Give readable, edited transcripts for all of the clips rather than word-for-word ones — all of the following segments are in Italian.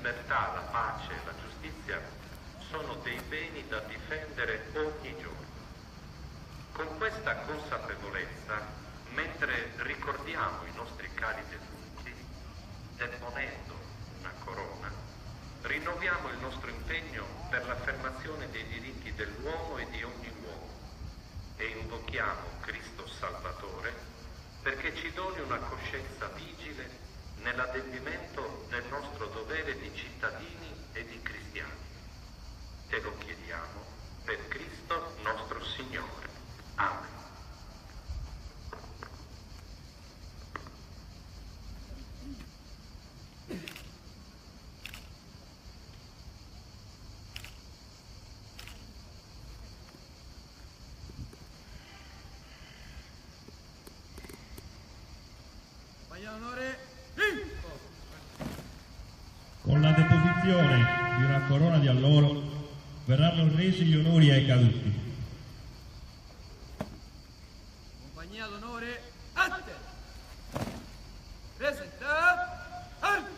libertà, la pace e la giustizia sono dei beni da difendere ogni giorno. Con questa consapevolezza, mentre ricordiamo i nostri cari defunti, deponendo una corona, rinnoviamo il nostro impegno per l'affermazione dei diritti dell'uomo e di ogni uomo e invochiamo Cristo Salvatore perché ci doni una coscienza vigile nell'adempimento del nostro dovere di cittadini e di cristiani. Te lo chiediamo per Cristo nostro Signore. Amen. Con la deposizione di una corona di alloro verranno resi gli onori ai caduti. Compagnia d'onore, ante! Presenta, ante!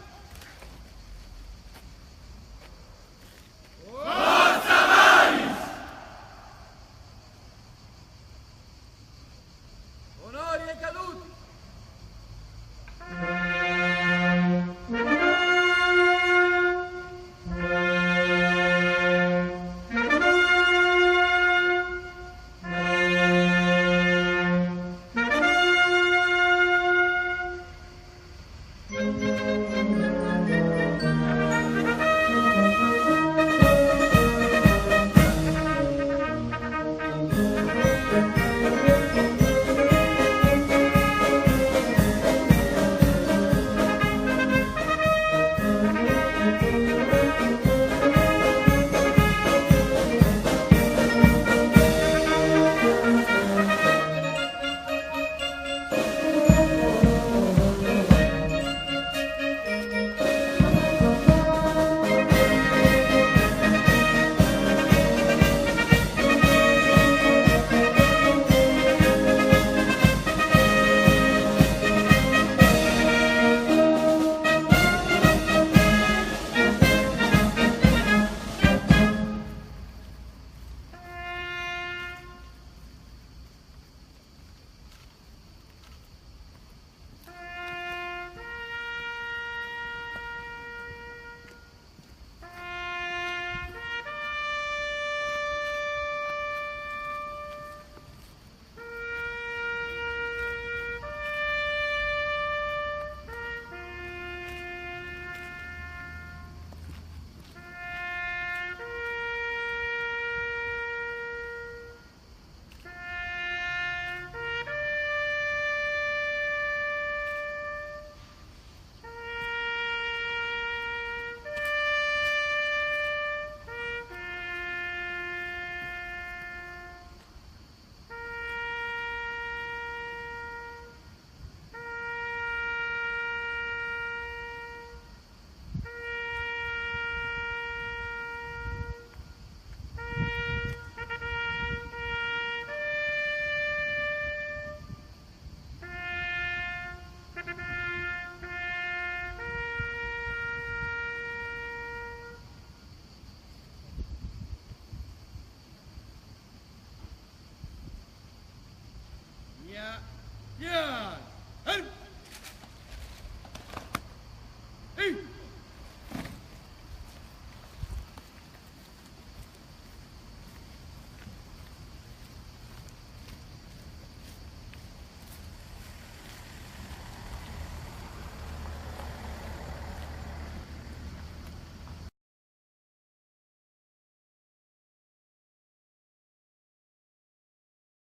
Forza Maris! Onori ai caduti!